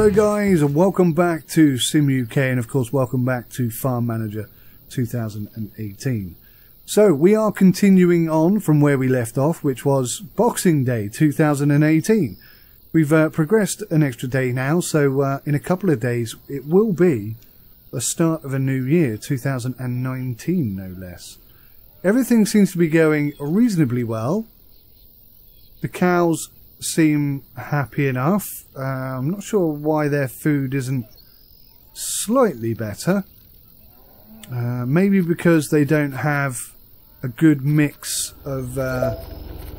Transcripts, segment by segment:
Hello guys, and welcome back to Sim UK, and of course welcome back to Farm Manager 2018. So we are continuing on from where we left off, which was Boxing Day 2018. We've progressed an extra day now, so in a couple of days it will be the start of a new year, 2019 no less. Everything seems to be going reasonably well. The cows seem happy enough. I'm not sure why their food isn't slightly better. Maybe because they don't have a good mix of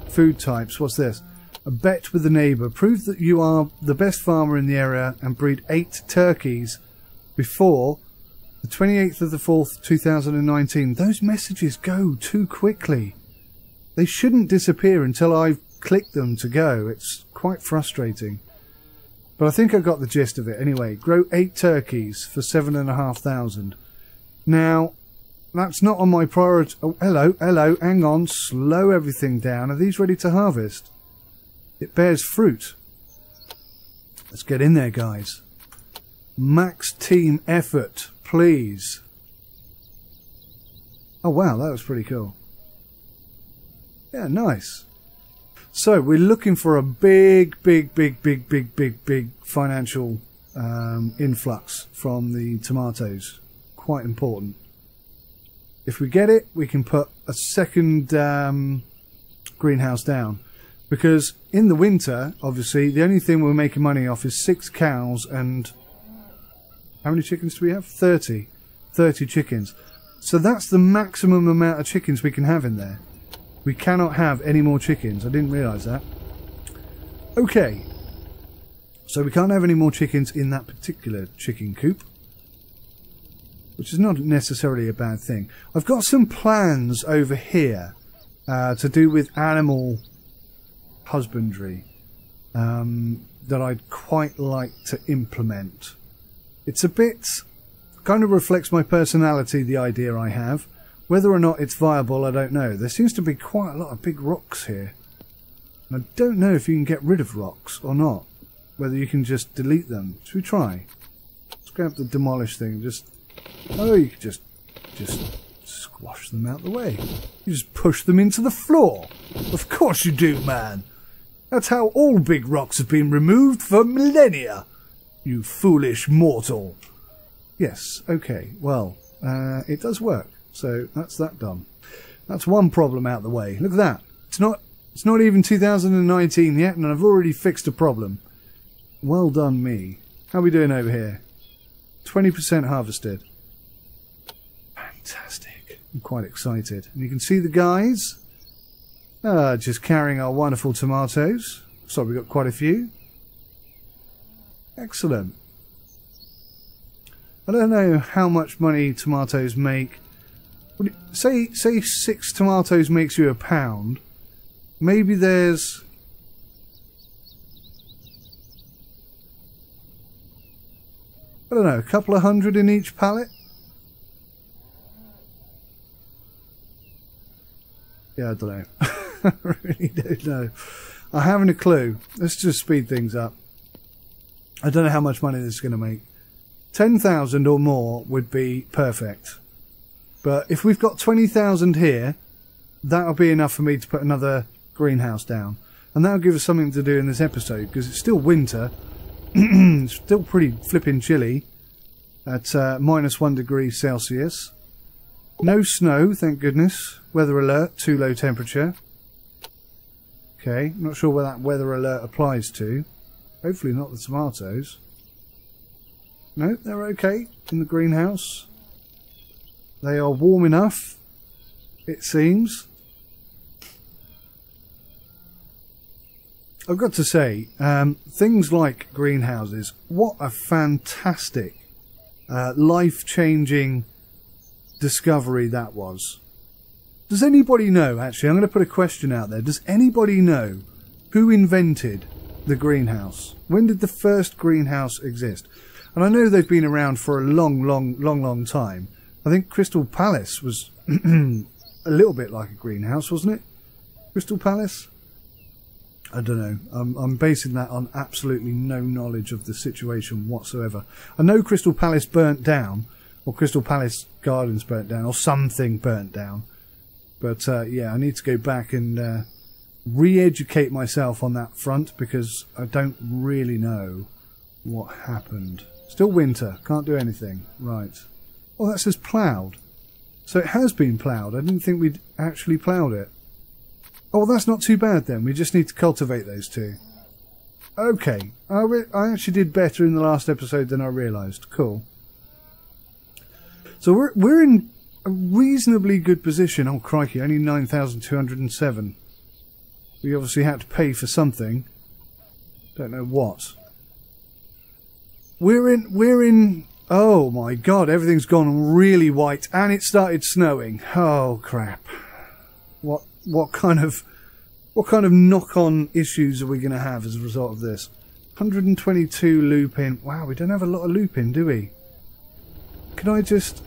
food types. What's this? A bet with the neighbour. Prove that you are the best farmer in the area and breed 8 turkeys before the 28th of the 4th, 2019. Those messages go too quickly. They shouldn't disappear until I've clicked them to go. It's quite frustrating. But I think I got the gist of it. Anyway, grow 8 turkeys for 7,500. Now, that's not on my priority. Oh, hello, hang on. Slow everything down. Are these ready to harvest? It bears fruit. Let's get in there, guys. Max team effort, please. Oh, wow, that was pretty cool. Yeah, nice. So, we're looking for a big financial influx from the tomatoes. Quite important. If we get it, we can put a second greenhouse down. Because in the winter, obviously, the only thing we're making money off is 6 cows and... how many chickens do we have? 30. 30 chickens. So that's the maximum amount of chickens we can have in there. We cannot have any more chickens. I didn't realise that. Okay. So we can't have any more chickens in that particular chicken coop. Which is not necessarily a bad thing. I've got some plans over here to do with animal husbandry that I'd quite like to implement. It's a bit... kind of reflects my personality, the idea I have. Whether or not it's viable, I don't know. There seems to be quite a lot of big rocks here. And I don't know if you can get rid of rocks or not. Whether you can just delete them. Should we try? Let's grab the demolish thing. Oh, you can just squash them out the way. You just push them into the floor. Of course you do, man. That's how all big rocks have been removed for millennia. You foolish mortal. Yes, okay. Well, it does work. So that's that done. That's one problem out the way. Look at that. It's not even 2019 yet, and I've already fixed a problem. Well done, me. How are we doing over here? 20% harvested. Fantastic. I'm quite excited. And you can see the guys just carrying our wonderful tomatoes. So we've got quite a few. Excellent. I don't know how much money tomatoes make. Say 6 tomatoes makes you £1. Maybe there's... I don't know, a couple of hundred in each pallet? Yeah, I don't know. I really don't know. I haven't a clue. Let's just speed things up. I don't know how much money this is going to make. 10,000 or more would be perfect. But if we've got 20,000 here, that'll be enough for me to put another greenhouse down. And that'll give us something to do in this episode, because it's still winter. It's still pretty flipping chilly at -1 degree Celsius. No snow, thank goodness. Weather alert, too low temperature. Okay, not sure where that weather alert applies to. Hopefully not the tomatoes. No, they're okay in the greenhouse. They are warm enough, it seems. I've got to say, things like greenhouses, what a fantastic, life-changing discovery that was. Does anybody know, actually, I'm going to put a question out there. Does anybody know who invented the greenhouse? When did the first greenhouse exist? And I know they've been around for a long time. I think Crystal Palace was a little bit like a greenhouse, wasn't it? Crystal Palace? I don't know. I'm basing that on absolutely no knowledge of the situation whatsoever. I know Crystal Palace burnt down, or Crystal Palace Gardens burnt down, or something burnt down. But yeah, I need to go back and re-educate myself on that front, because I don't really know what happened. Still winter. Can't do anything. Right. Oh, that says ploughed. So it has been ploughed. I didn't think we'd actually ploughed it. Oh, that's not too bad then. We just need to cultivate those two. Okay. I actually did better in the last episode than I realised. Cool. So we're in a reasonably good position. Oh, crikey. Only 9,207. We obviously had to pay for something. Don't know what. We're in... Oh, my God. Everything's gone really white. And it started snowing. Oh, crap. What kind of knock-on issues are we going to have as a result of this? 122 lupin. Wow, we don't have a lot of lupin, do we? Can I just...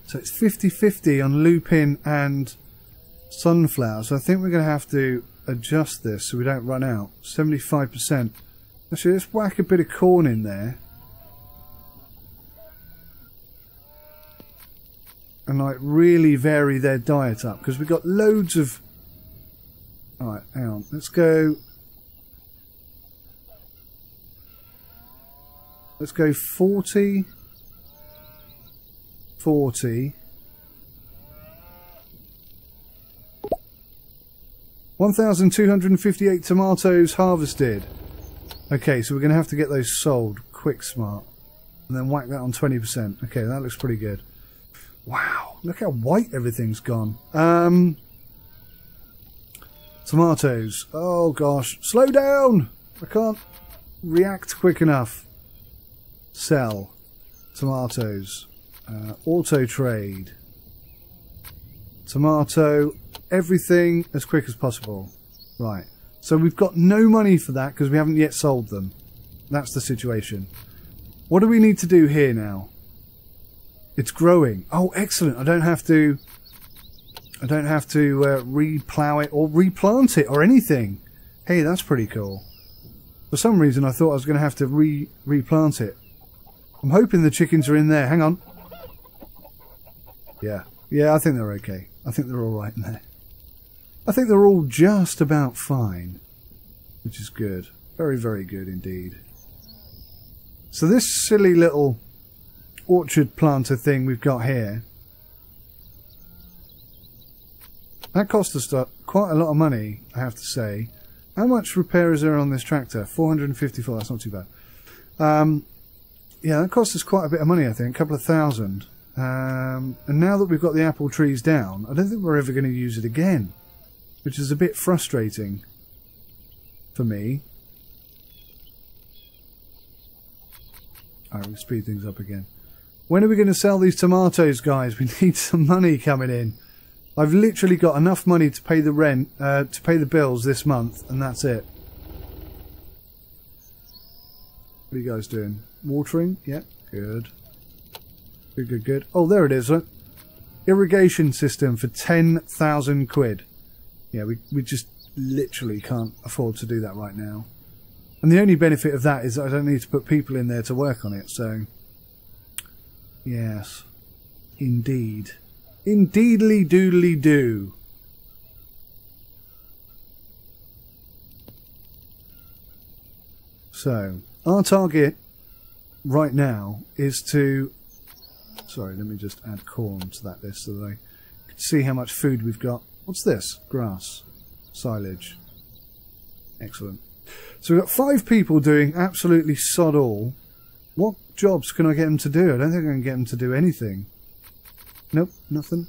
So it's 50-50 on lupin and sunflower. So I think we're going to have to adjust this so we don't run out. 75%. Actually, let's whack a bit of corn in there. And like really vary their diet up, because we've got loads of... Alright, hang on. Let's go 40 1,258 tomatoes harvested. Okay, so we're going to have to get those sold quick smart, and then whack that on 20%. Okay, that looks pretty good. Wow, look how white everything's gone. Tomatoes. Oh gosh, slow down! I can't react quick enough. Sell. Tomatoes. Auto trade. Tomato. Everything as quick as possible. Right. So we've got no money for that because we haven't yet sold them. That's the situation. What do we need to do here now? It's growing. Oh, excellent. I don't have to re-plow it or replant it or anything. Hey, that's pretty cool. For some reason I thought I was going to have to replant it. I'm hoping the chickens are in there. Hang on. Yeah. Yeah, I think they're okay. I think they're all right in there. I think they're all just about fine, which is good. Very, very good indeed. So this silly little orchard planter thing we've got here, that cost us quite a lot of money, I have to say. How much repair is there on this tractor? 454, that's not too bad. Yeah, that cost us quite a bit of money, I think, a couple of thousand. And now that we've got the apple trees down, I don't think we're ever going to use it again, which is a bit frustrating for me. Alright, we'll speed things up again. When are we going to sell these tomatoes, guys? We need some money coming in. I've literally got enough money to pay the rent, to pay the bills this month, and that's it. What are you guys doing? Watering? Yeah, good. Good, good, good. Oh, there it is. Irrigation system for 10,000 quid. Yeah, we just literally can't afford to do that right now. And the only benefit of that is that I don't need to put people in there to work on it, so... Yes. Indeed. Indeedly doodly do. So, our target right now is to... Sorry, let me just add corn to that list so that I can see how much food we've got. What's this? Grass. Silage. Excellent. So we've got 5 people doing absolutely sod all. What jobs can I get them to do? I don't think I can get them to do anything. Nope, nothing.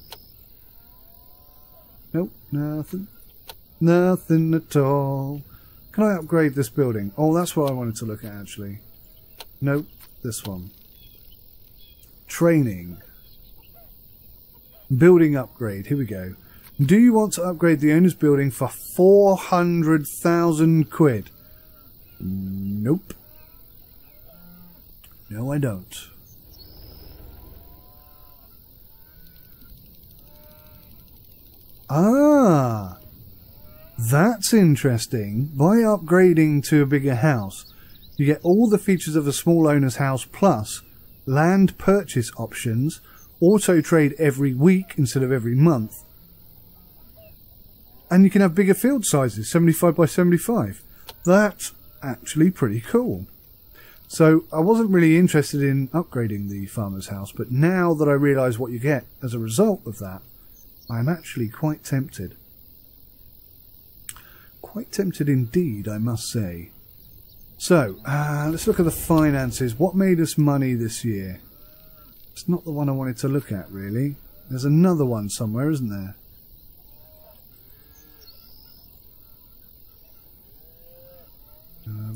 Nope, nothing. Nothing at all. Can I upgrade this building? Oh, that's what I wanted to look at, actually. Nope, this one. Training. Building upgrade. Here we go. Do you want to upgrade the owner's building for 400,000 quid? Nope. No, I don't. Ah! That's interesting. By upgrading to a bigger house, you get all the features of a small owner's house plus land purchase options, auto trade every week instead of every month, and you can have bigger field sizes, 75 by 75. That's actually pretty cool. So I wasn't really interested in upgrading the farmer's house, but now that I realise what you get as a result of that, I'm actually quite tempted. Quite tempted indeed, I must say. So, let's look at the finances. What made us money this year? It's not the one I wanted to look at, really. There's another one somewhere, isn't there?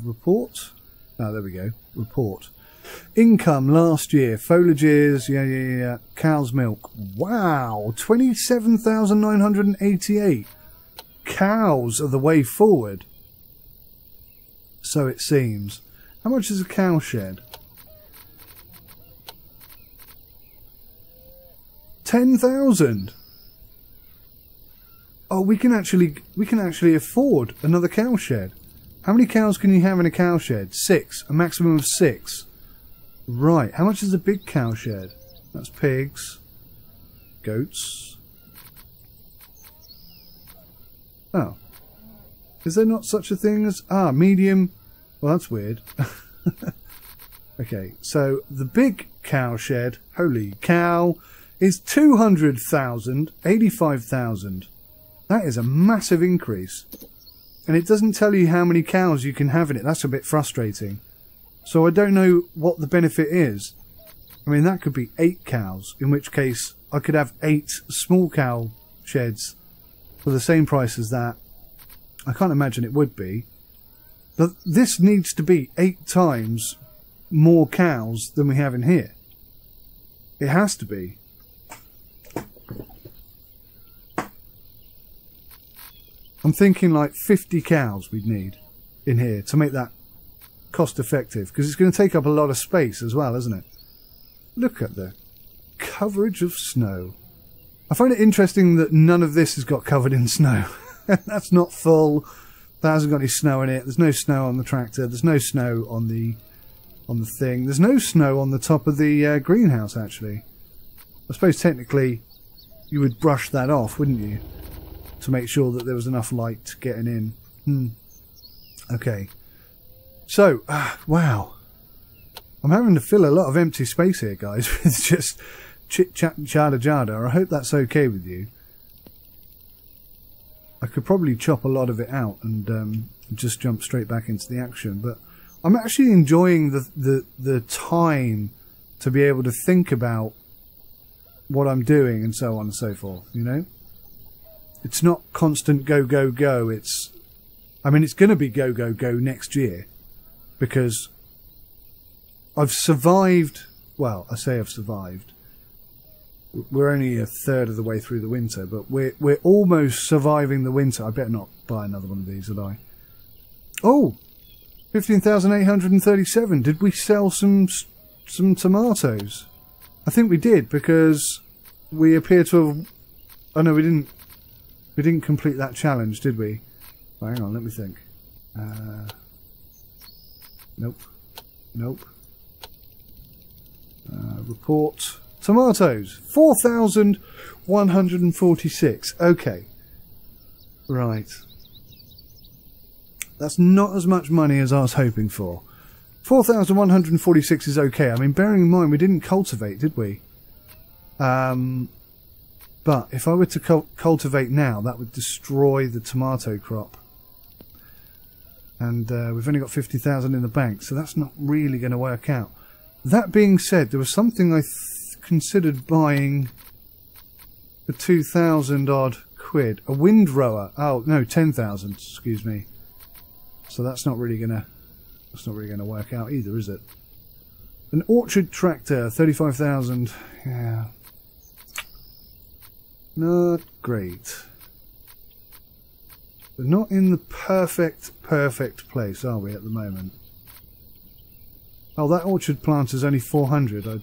Report. Oh, there we go. Report. Income last year. Foliages. Yeah. Cow's milk. Wow. 27,988. Cows are the way forward. So it seems. How much is a cow shed? 10,000. Oh, we can actually afford another cow shed. How many cows can you have in a cow shed? 6. A maximum of 6. Right. How much is a big cow shed? That's pigs. Goats. Oh. Is there not such a thing as... Ah, medium. Well, that's weird. Okay, so the big cow shed, holy cow, is 200,000, 85,000. That is a massive increase. And it doesn't tell you how many cows you can have in it. That's a bit frustrating. So I don't know what the benefit is. I mean, that could be 8 cows, in which case I could have 8 small cow sheds for the same price as that. I can't imagine it would be. But this needs to be 8 times more cows than we have in here. It has to be. I'm thinking like 50 cows we'd need in here to make that cost effective, because it's going to take up a lot of space as well, isn't it? Look at the coverage of snow. I find it interesting that none of this has got covered in snow. That's not full. That hasn't got any snow in it. There's no snow on the tractor. There's no snow on the thing. There's no snow on the top of the greenhouse, actually. I suppose technically you would brush that off, wouldn't you? To make sure that there was enough light getting in. Okay. So, wow. I'm having to fill a lot of empty space here, guys, with just chit-chat and jada-jada. I hope that's okay with you. I could probably chop a lot of it out and just jump straight back into the action, but I'm actually enjoying the time to be able to think about what I'm doing and so on and so forth, you know? It's not constant go, go, go. It's going to be go, go, go next year, because I've survived. Well, I say I've survived. We're only a third of the way through the winter, but we're almost surviving the winter. I better not buy another one of these, did I? Oh, 15,837. Did we sell some tomatoes? I think we did, because we appear to have... Oh no, we didn't. We didn't complete that challenge, did we? Oh, hang on, let me think. Nope. Nope. Report. Tomatoes. 4,146. Okay. Right. That's not as much money as I was hoping for. 4,146 is okay. I mean, bearing in mind we didn't cultivate, did we? But if I were to cultivate now, that would destroy the tomato crop. And we've only got 50,000 in the bank, so that's not really going to work out. That being said, there was something I considered buying for 2,000 odd quid. A windrower. Oh no, 10,000. Excuse me. So that's not really gonna work out either, is it? An orchard tractor, 35,000. Yeah. Not great. We're not in the perfect place, are we, at the moment? Oh, that orchard plant is only 400. I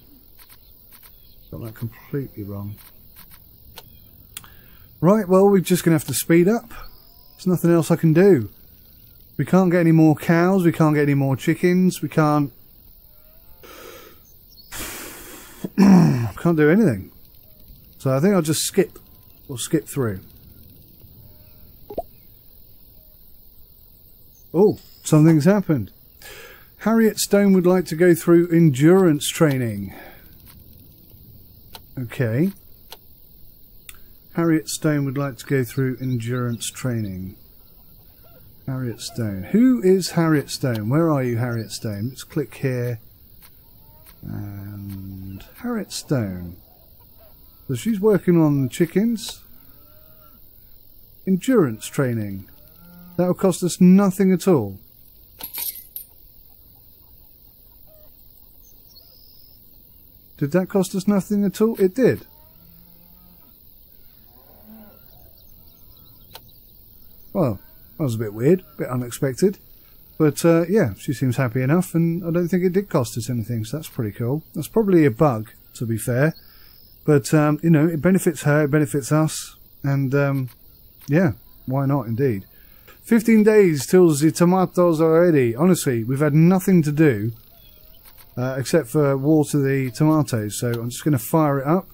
got that completely wrong. Right, well, we're just going to have to speed up. There's nothing else I can do. We can't get any more cows. We can't get any more chickens. We can't... can't do anything. So I think I'll just skip. We'll skip through. Oh, something's happened. Harriet Stone would like to go through endurance training. Okay. Harriet Stone would like to go through endurance training. Harriet Stone. Who is Harriet Stone? Where are you, Harriet Stone? Let's click here. And Harriet Stone. So she's working on the chickens. Endurance training. That will cost us nothing at all. Did that cost us nothing at all? It did. Well, that was a bit weird, a bit unexpected. But yeah, she seems happy enough, and I don't think it did cost us anything, so that's pretty cool. That's probably a bug, to be fair. But, you know, it benefits her, it benefits us, and yeah, why not indeed. 15 days till the tomatoes are ready. Honestly, we've had nothing to do except for water the tomatoes, so I'm just going to fire it up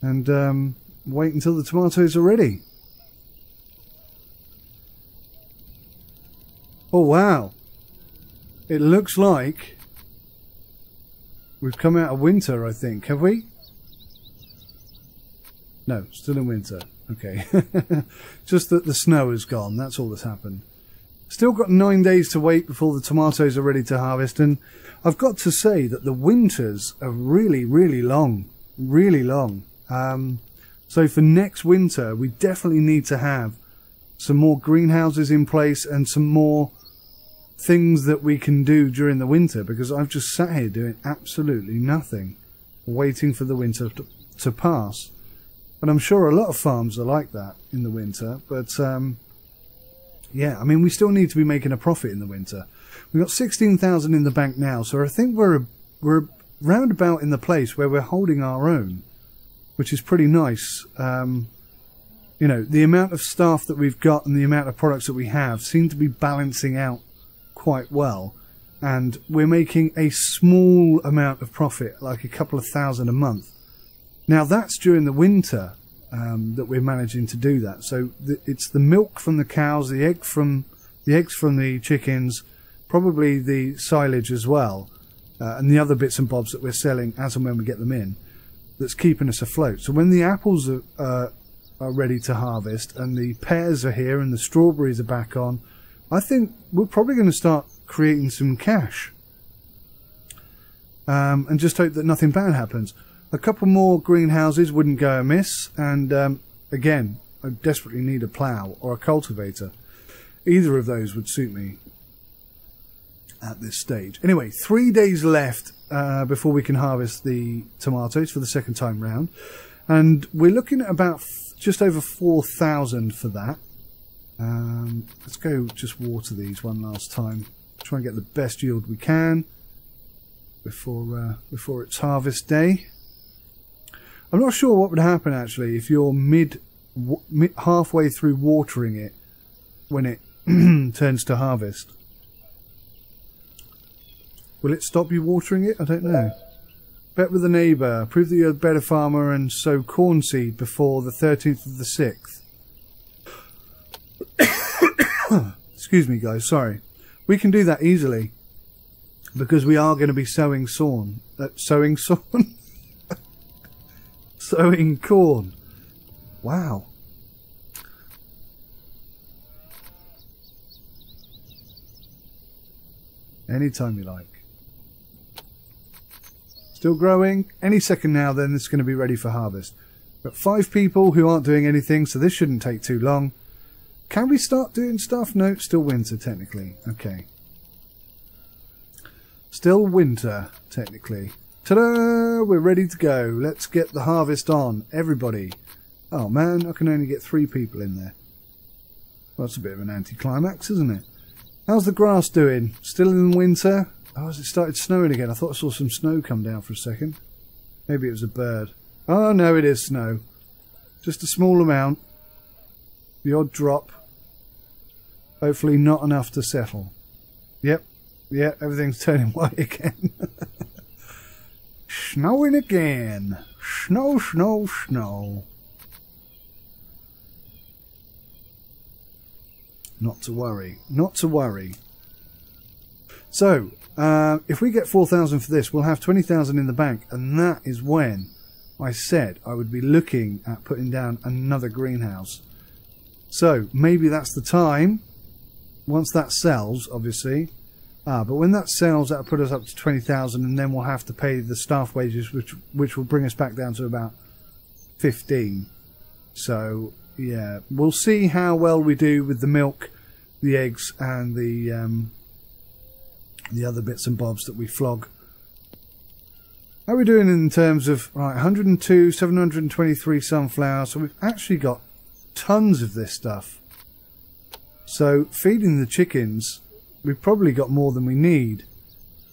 and wait until the tomatoes are ready. Oh wow, it looks like we've come out of winter, I think, have we? No, still in winter. Okay. Just that the snow is gone, that's all that's happened. Still got 9 days to wait before the tomatoes are ready to harvest, and I've got to say that the winters are really, really long. Really long. So for next winter, we definitely need to have some more greenhouses in place and some more things that we can do during the winter, because I've just sat here doing absolutely nothing, waiting for the winter to pass. And I'm sure a lot of farms are like that in the winter, but yeah, I mean, we still need to be making a profit in the winter. We've got 16,000 in the bank now, so I think we're roundabout in the place where we're holding our own, which is pretty nice. You know, the amount of staff that we've got and the amount of products that we have seem to be balancing out quite well, and we're making a small amount of profit, like a couple of thousand a month. Now that's during the winter that we're managing to do that. So it's the milk from the cows, the eggs from the chickens, probably the silage as well, and the other bits and bobs that we're selling as and when we get them in, that's keeping us afloat. So when the apples are ready to harvest and the pears are here and the strawberries are back on, I think we're probably going to start creating some cash, and just hope that nothing bad happens. A couple more greenhouses wouldn't go amiss, and again, I desperately need a plough or a cultivator. Either of those would suit me at this stage. Anyway, 3 days left before we can harvest the tomatoes for the second time round, and we're looking at about just over 4,000 for that. Let's go just water these one last time. Try and get the best yield we can before it's harvest day. I'm not sure what would happen actually if you're halfway through watering it when it turns to harvest. Will it stop you watering it? I don't know. Bet with a neighbour. Prove that you're a better farmer and sow corn seed before the 13th of the 6th. Excuse me guys, sorry. We can do that easily because we are going to be sowing sowing corn. Wow. Anytime you like. Still growing. Any second now then it's going to be ready for harvest. We've got 5 people who aren't doing anything, so this shouldn't take too long. Can we start doing stuff? No, it's still winter technically. Okay. Still winter technically. Ta-da! We're ready to go. Let's get the harvest on. Everybody. Oh man, I can only get 3 people in there. Well, that's a bit of an anticlimax, isn't it? How's the grass doing? Still in winter? Oh, has it started snowing again? I thought I saw some snow come down for a second. Maybe it was a bird. Oh no, it is snow. Just a small amount. The odd drop. Hopefully not enough to settle. Yep. Yeah, everything's turning white again. Snowing again. Snow, snow, snow. Not to worry. Not to worry. So, if we get 4,000 for this, we'll have 20,000 in the bank. And that is when I said I would be looking at putting down another greenhouse. So, maybe that's the time. Once that sells, obviously. But when that sells, that'll put us up to 20,000, and then we'll have to pay the staff wages, which will bring us back down to about 15. So, yeah, we'll see how well we do with the milk, the eggs, and the other bits and bobs that we flog. How are we doing in terms of, right, 102, 723 sunflower, so we've actually got tons of this stuff. So, feeding the chickens, we've probably got more than we need.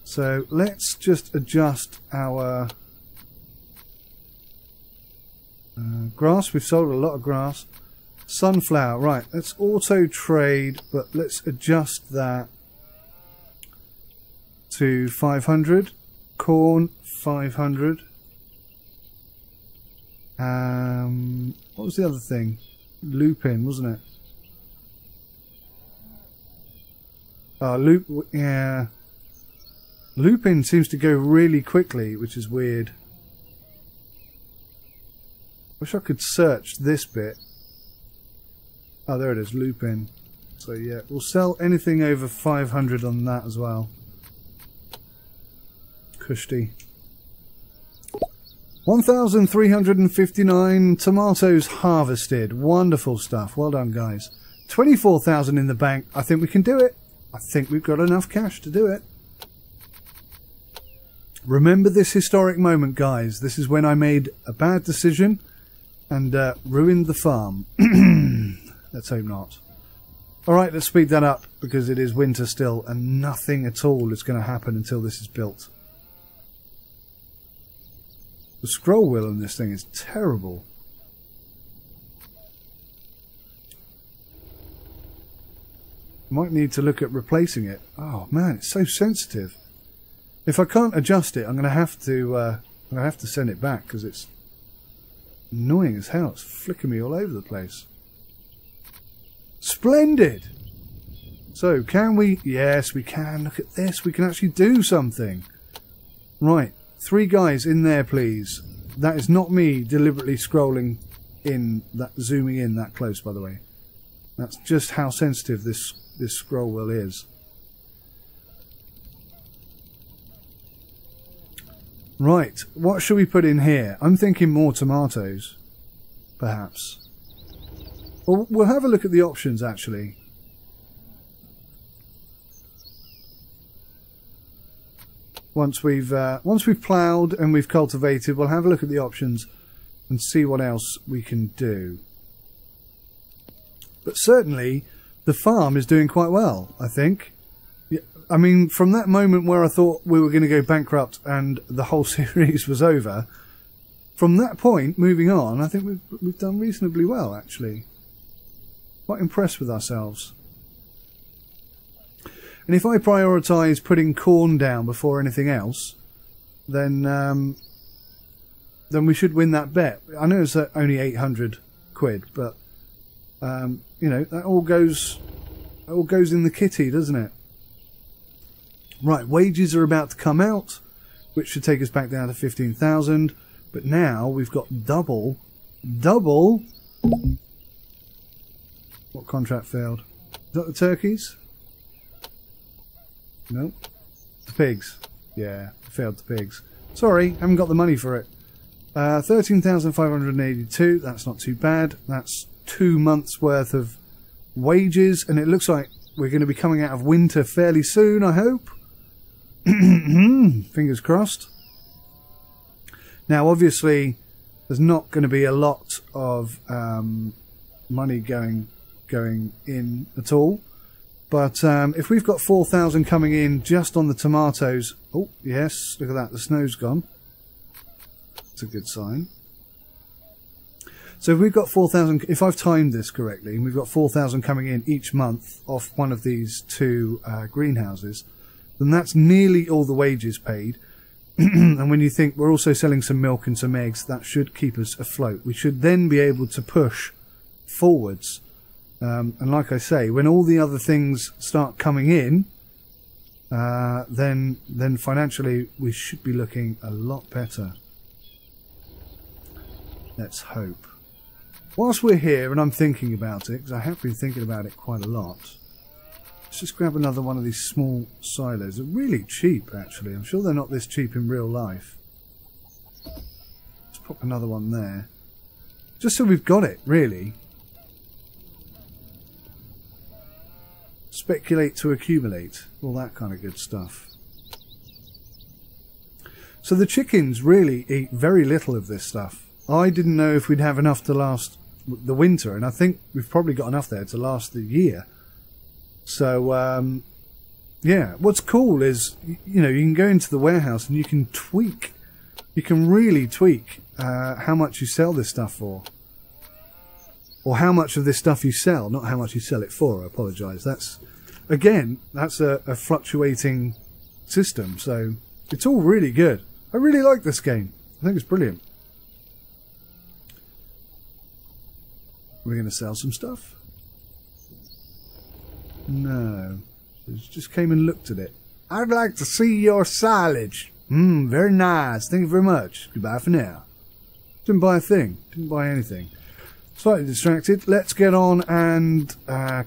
So let's just adjust our grass. We've sold a lot of grass. Sunflower, right, let's auto trade, but let's adjust that to 500. Corn, 500. What was the other thing? Lupin, wasn't it? Yeah. Lupin seems to go really quickly, which is weird. Wish I could search this bit. Oh, there it is, Lupin. So yeah, we'll sell anything over 500 on that as well. Kushti. 1,359 tomatoes harvested. Wonderful stuff. Well done, guys. 24,000 in the bank. I think we can do it. I think we've got enough cash to do it. Remember this historic moment, guys. This is when I made a bad decision and ruined the farm. Let's hope not. Alright, let's speed that up because it is winter still and nothing at all is going to happen until this is built. The scroll wheel on this thing is terrible. Might need to look at replacing it. Oh man, it's so sensitive. If I can't adjust it, I'm going to have to send it back because it's annoying as hell. It's flicking me all over the place. Splendid. So can we? Yes, we can. Look at this. We can actually do something. Right, 3 guys in there, please. That is not me deliberately scrolling in that, zooming in that close, by the way. That's just how sensitive this scroll wheel is. Right, what should we put in here? I'm thinking more tomatoes, perhaps. Well, we'll have a look at the options actually. Once we've ploughed and we've cultivated, we'll have a look at the options and see what else we can do. But certainly, the farm is doing quite well, I think. I mean, from that moment where I thought we were going to go bankrupt and the whole series was over, from that point, moving on, I think we've done reasonably well, actually. Quite impressed with ourselves. And if I prioritise putting corn down before anything else, then we should win that bet. I know it's only 800 quid, but you know, that all goes in the kitty, doesn't it? Right, wages are about to come out, which should take us back down to 15,000. But now we've got double. What contract failed? Is that the turkeys? No. The pigs. Yeah, failed the pigs. Sorry, haven't got the money for it. 13,582. That's not too bad. That's 2 months worth of wages, and it looks like we're going to be coming out of winter fairly soon, I hope. Fingers crossed. Now, obviously, there's not going to be a lot of money going in at all. But if we've got 4,000 coming in just on the tomatoes... Oh, yes, look at that. The snow's gone. That's a good sign. So if we've got 4,000, if I've timed this correctly, and we've got 4,000 coming in each month off one of these two greenhouses, then that's nearly all the wages paid. And when you think we're also selling some milk and some eggs, that should keep us afloat. We should then be able to push forwards. And like I say, when all the other things start coming in, then financially we should be looking a lot better. Let's hope. Whilst we're here and I'm thinking about it, because I have been thinking about it quite a lot, let's just grab another one of these small silos. They're really cheap, actually. I'm sure they're not this cheap in real life. Let's pop another one there. Just so we've got it, really. Speculate to accumulate. All that kind of good stuff. So the chickens really eat very little of this stuff. I didn't know if we'd have enough to last the winter, and I think we've probably got enough there to last the year. So, yeah, what's cool is, you know, you can go into the warehouse and you can tweak. You can really tweak how much you sell this stuff for. Or how much of this stuff you sell, not how much you sell it for, I apologise. That's, again, that's a fluctuating system, so it's all really good. I really like this game. I think it's brilliant. We're going to sell some stuff? No. Just came and looked at it. I'd like to see your silage. Very nice. Thank you very much. Goodbye for now. Didn't buy a thing. Didn't buy anything. Slightly distracted. Let's get on and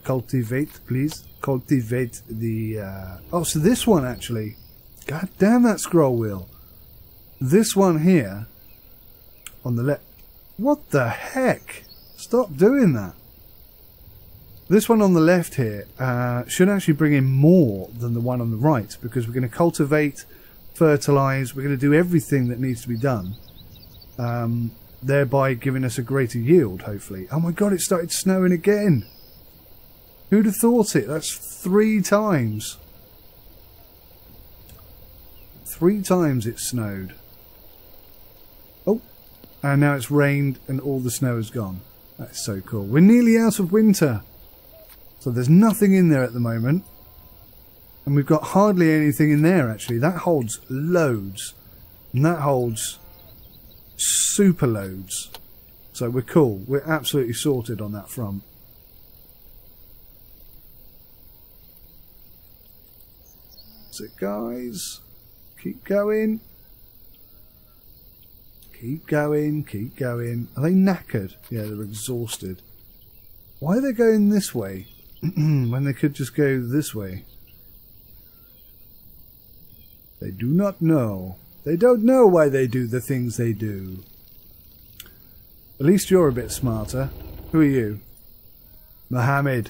cultivate, please. Cultivate the... Oh, so this one actually. God damn that scroll wheel. This one here. On the left. What the heck? Stop doing that. This one on the left here should actually bring in more than the one on the right, because we're going to cultivate, fertilise, we're going to do everything that needs to be done, thereby giving us a greater yield, hopefully. Oh my god, it started snowing again. Who'd have thought it? That's 3 times. 3 times it snowed. Oh, and now it's rained and all the snow is gone. That's so cool. We're nearly out of winter. So there's nothing in there at the moment. And we've got hardly anything in there, actually. That holds loads. And that holds super loads. So we're cool. We're absolutely sorted on that front. That's it, guys. Keep going. Keep going, keep going. Are they knackered? Yeah, they're exhausted. Why are they going this way when they could just go this way? They do not know. They don't know why they do the things they do. At least you're a bit smarter. Who are you? Mohammed.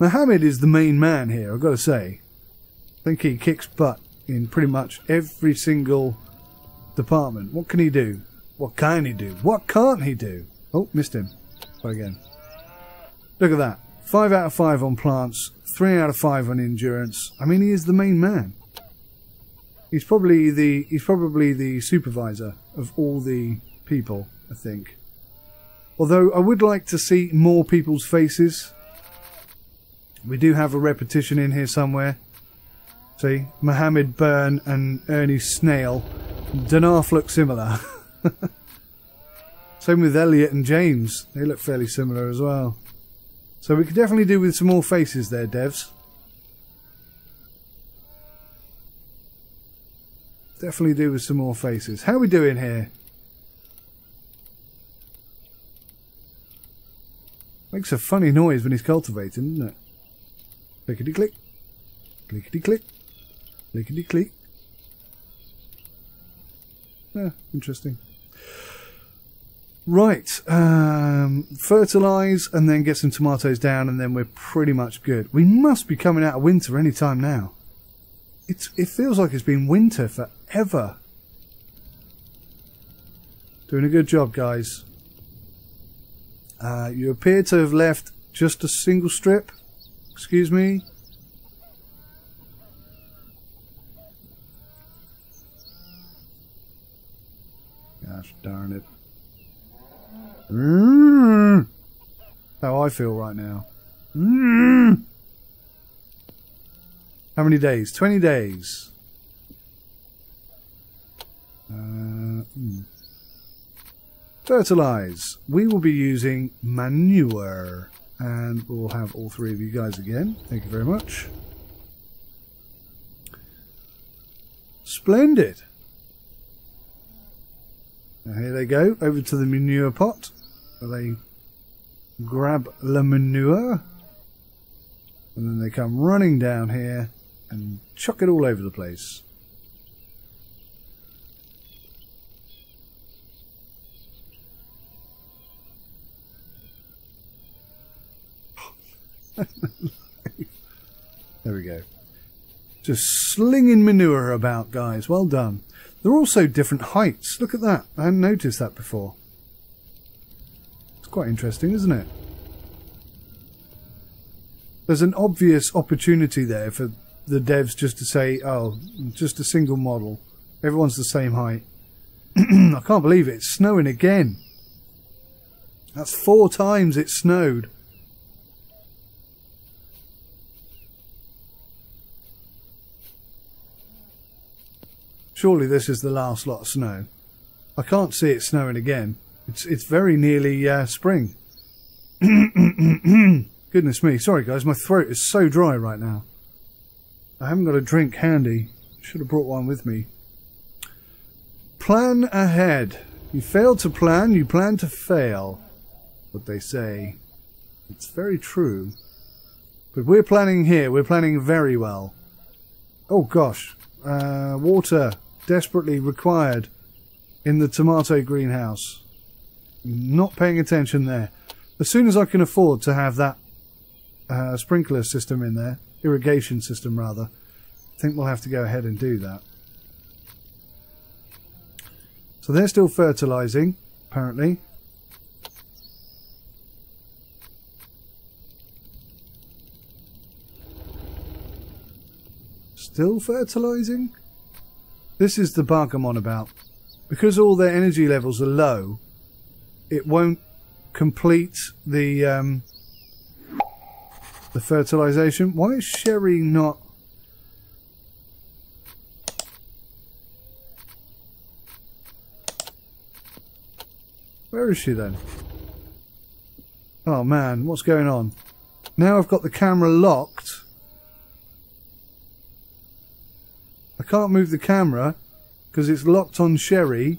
Mohammed is the main man here, I've got to say. I think he kicks butt in pretty much every single department. What can he do? What can he do? What can't he do? Oh, missed him. Try again. Look at that. 5 out of 5 on plants. 3 out of 5 on endurance. I mean, he is the main man. He's probably the supervisor of all the people, I think. Although I would like to see more people's faces. We do have a repetition in here somewhere. See, Mohammed Byrne and Ernie Snail. Danarf look similar. Same with Elliot and James. They look fairly similar as well. So we could definitely do with some more faces there, devs. Definitely do with some more faces. How are we doing here? Makes a funny noise when he's cultivating, doesn't it? Clickety click. Clickety click. Clickety click. Yeah, interesting. Right, fertilise and then get some tomatoes down and then we're pretty much good. We must be coming out of winter any time now. It feels like it's been winter forever. Doing a good job, guys. You appear to have left just a single strip. Excuse me. Gosh darn it. how I feel right now. Mm. How many days? 20 days. Fertilize. We will be using manure. And we'll have all three of you guys again. Thank you very much. Splendid. Now here they go, over to the manure pot. Where they grab the manure. And then they come running down here and chuck it all over the place. There we go. Just slinging manure about, guys. Well done. They're also different heights. Look at that. I hadn't noticed that before. It's quite interesting, isn't it? There's an obvious opportunity there for the devs just to say, oh, just a single model. Everyone's the same height. I can't believe it. It's snowing again. That's 4 times it snowed. Surely this is the last lot of snow. I can't see it snowing again. It's very nearly spring. Goodness me. Sorry guys, my throat is so dry right now. I haven't got a drink handy. Should have brought one with me. Plan ahead. You fail to plan, you plan to fail. What they say. It's very true. But we're planning here. We're planning very well. Oh gosh. Water. Desperately required in the tomato greenhouse. Not paying attention there. As soon as I can afford to have that sprinkler system in there, irrigation system rather, I think we'll have to go ahead and do that. So they're still fertilizing, apparently. Still fertilizing? This is the bug I'm on about. Because all their energy levels are low, it won't complete the fertilization. Why is Sherry not... Where is she then? Oh man, what's going on? Now I've got the camera locked. I can't move the camera because it's locked on Sherry,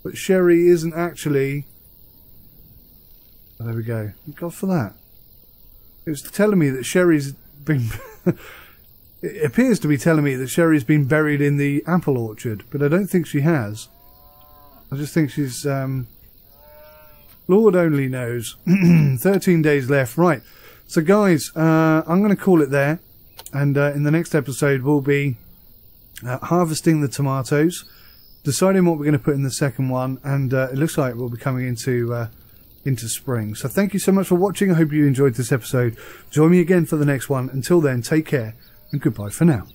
but Sherry isn't actually... Oh, there we go. Thank God for that. It was telling me that Sherry's been... It appears to be telling me that Sherry's been buried in the apple orchard, but I don't think she has. I just think she's... Lord only knows. 13 days left. Right. So guys, I'm going to call it there. And in the next episode we'll be... harvesting the tomatoes, deciding what we're going to put in the second one, and it looks like we'll be coming into spring. So thank you so much for watching. I hope you enjoyed this episode. Join me again for the next one. Until then, take care and goodbye for now.